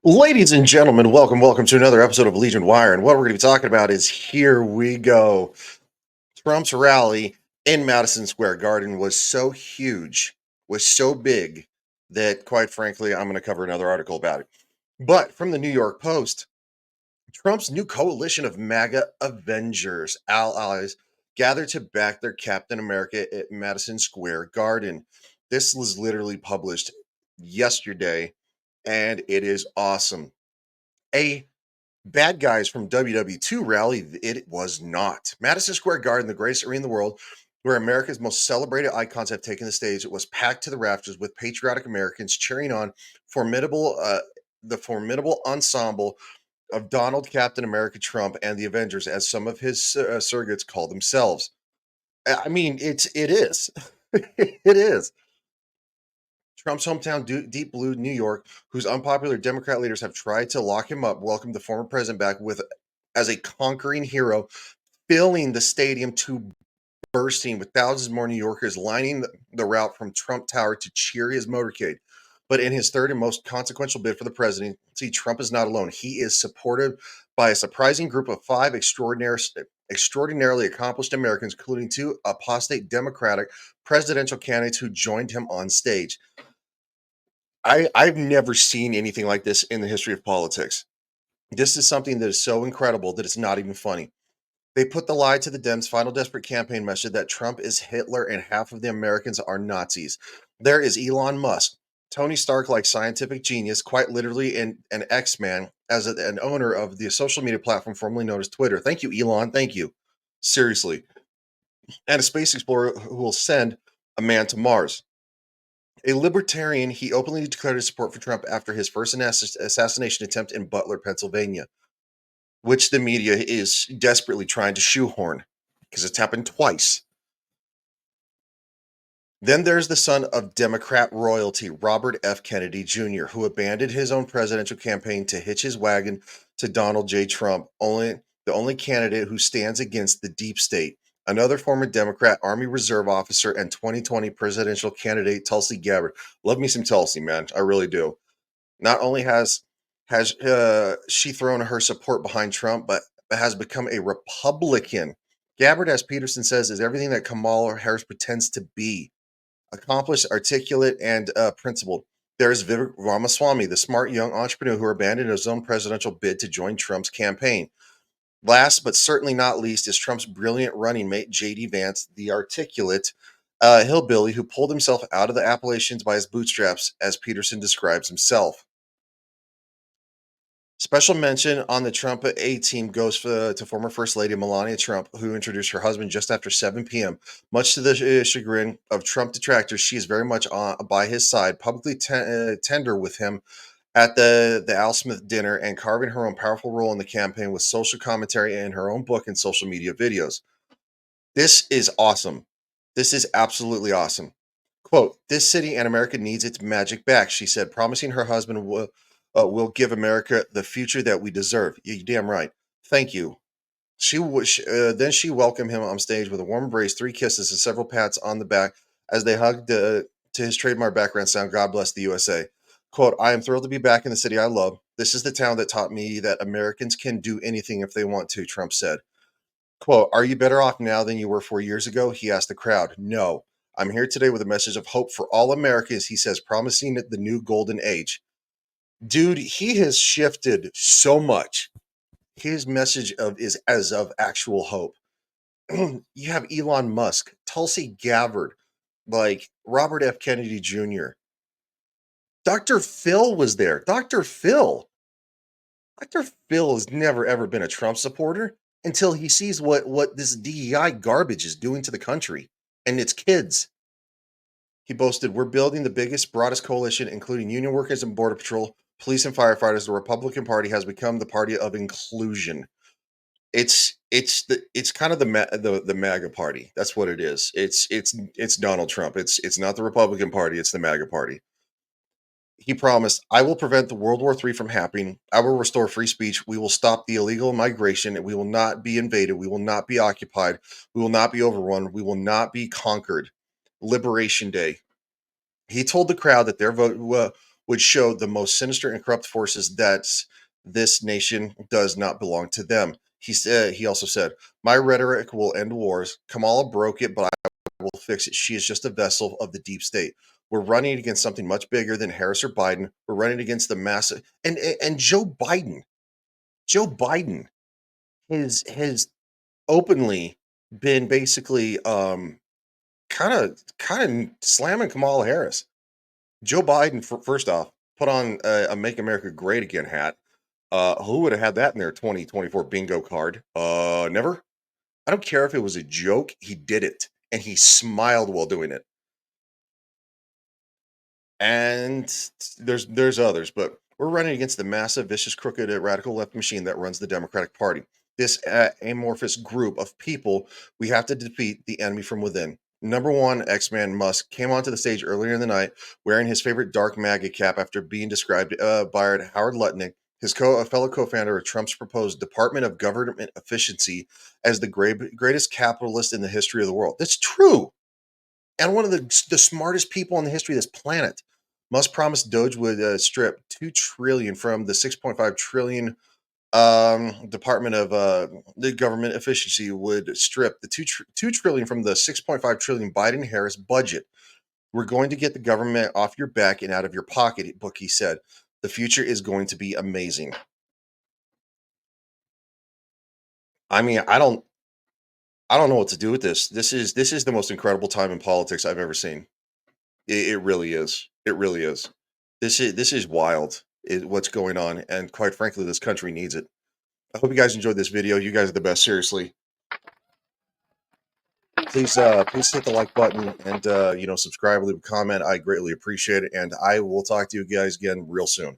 Ladies and gentlemen, welcome to another episode of Legion Wire. And what we're going to be talking about is here we go. Trump's rally in Madison Square Garden was so huge, was so big that, quite frankly, I'm going to cover another article about it. But from the New York Post, Trump's new coalition of MAGA Avengers allies gathered to back their Captain America at Madison Square Garden. This was literally published yesterday, and it is awesome. A bad guys from WW2 rally, it was not. Madison Square Garden, the greatest arena in the world, where America's most celebrated icons have taken the stage, it was packed to the rafters with patriotic Americans cheering on formidable, the formidable ensemble of Donald Captain America Trump and the Avengers, as some of his surrogates call themselves. I mean, it is, it is. Trump's hometown, Deep Blue, New York, whose unpopular Democrat leaders have tried to lock him up, welcomed the former president back with as a conquering hero, filling the stadium to bursting with thousands more New Yorkers lining the route from Trump Tower to cheer his motorcade. But in his third and most consequential bid for the presidency, Trump is not alone. He is supported by a surprising group of five extraordinarily accomplished Americans, including two apostate Democratic presidential candidates who joined him on stage. I've never seen anything like this in the history of politics. This is something that is so incredible that it's not even funny. They put the lie to the Dems' final desperate campaign message that Trump is Hitler and half of the Americans are Nazis. There is Elon Musk, Tony Stark like scientific genius, quite literally an X-Man, as an owner of the social media platform formerly known as Twitter. Thank you, Elon. Thank you. Seriously. And a space explorer who will send a man to Mars. A libertarian, he openly declared his support for Trump after his first assassination attempt in Butler, Pennsylvania, which the media is desperately trying to shoehorn because it's happened twice. Then there's the son of Democrat royalty, Robert F. Kennedy Jr., who abandoned his own presidential campaign to hitch his wagon to Donald J. Trump, the only candidate who stands against the deep state. Another former Democrat Army Reserve officer and 2020 presidential candidate Tulsi Gabbard. Love me some Tulsi, man. I really do. Not only has she thrown her support behind Trump, but has become a Republican. Gabbard, as Peterson says, is everything that Kamala Harris pretends to be: accomplished, articulate, and principled. There is Vivek Ramaswamy, the smart young entrepreneur who abandoned his own presidential bid to join Trump's campaign. Last but certainly not least is Trump's brilliant running mate, J.D. Vance, the articulate hillbilly who pulled himself out of the Appalachians by his bootstraps, as Peterson describes himself. Special mention on the Trump A team goes to former First Lady Melania Trump, who introduced her husband just after 7 p.m. Much to the chagrin of Trump detractors, she is very much by his side, publicly tender with him at the Al Smith dinner and carving her own powerful role in the campaign with social commentary in her own book and social media videos. This is awesome. This is absolutely awesome. Quote, "This city and America needs its magic back," she said, promising her husband will give America the future that we deserve. You damn right. Thank you. Then she welcomed him on stage with a warm embrace, three kisses, and several pats on the back as they hugged to his trademark background sound, "God bless the USA." Quote, "I am thrilled to be back in the city I love. This is the town that taught me that Americans can do anything if they want to," Trump said. Quote, "Are you better off now than you were 4 years ago?" He asked the crowd. "No. I'm here today with a message of hope for all Americans," he says, promising the new golden age. Dude, he has shifted so much. His message of is as of actual hope. You have Elon Musk, Tulsi Gabbard, like Robert F. Kennedy Jr. Dr. Phil was there. Dr. Phil. Dr. Phil has never ever been a Trump supporter until he sees what this DEI garbage is doing to the country and its kids. He boasted, "We're building the biggest, broadest coalition, including union workers and border patrol, police and firefighters. The Republican Party has become the party of inclusion." It's kind of the MAGA party. That's what it is. It's Donald Trump. It's not the Republican Party. It's the MAGA party. He promised, "I will prevent the World War III from happening. I will restore free speech. We will stop the illegal migration. And we will not be invaded. We will not be occupied. We will not be overrun. We will not be conquered." Liberation Day. He told the crowd that their vote would show the most sinister and corrupt forces that this nation does not belong to them. He also said, "My rhetoric will end wars. Kamala broke it, but I will fix it. She is just a vessel of the deep state. We're running against something much bigger than Harris or Biden. We're running against the massive and Joe Biden. Joe Biden has openly been basically kind of slamming Kamala Harris. Joe Biden, first off, put on a "Make America Great Again" hat. Who would have had that in their 2024 bingo card? Never. I don't care if it was a joke. He did it, and he smiled while doing it. And there's others, but we're running against the massive, vicious, crooked, radical left machine that runs the Democratic Party. This amorphous group of people, we have to defeat the enemy from within. Number one, X-Man Musk came onto the stage earlier in the night wearing his favorite dark MAGA cap after being described by Howard Lutnick, his fellow co-founder of Trump's proposed Department of Government Efficiency, as the greatest capitalist in the history of the world. That's true, and one of the smartest people in the history of this planet. Musk promised Doge would strip 2 trillion from the 6.5 trillion Department of the Government Efficiency would strip the 2 trillion from the 6.5 trillion Biden Harris budget. We're going to get the government off your back and out of your pocketbook, he said. The future is going to be amazing. I mean, I don't know what to do with this. This is the most incredible time in politics I've ever seen. It really is. It really is. This is wild, what's going on, and quite frankly, this country needs it. I hope you guys enjoyed this video. You guys are the best. Seriously, please hit the like button and subscribe, leave a comment. I greatly appreciate it, and I will talk to you guys again real soon.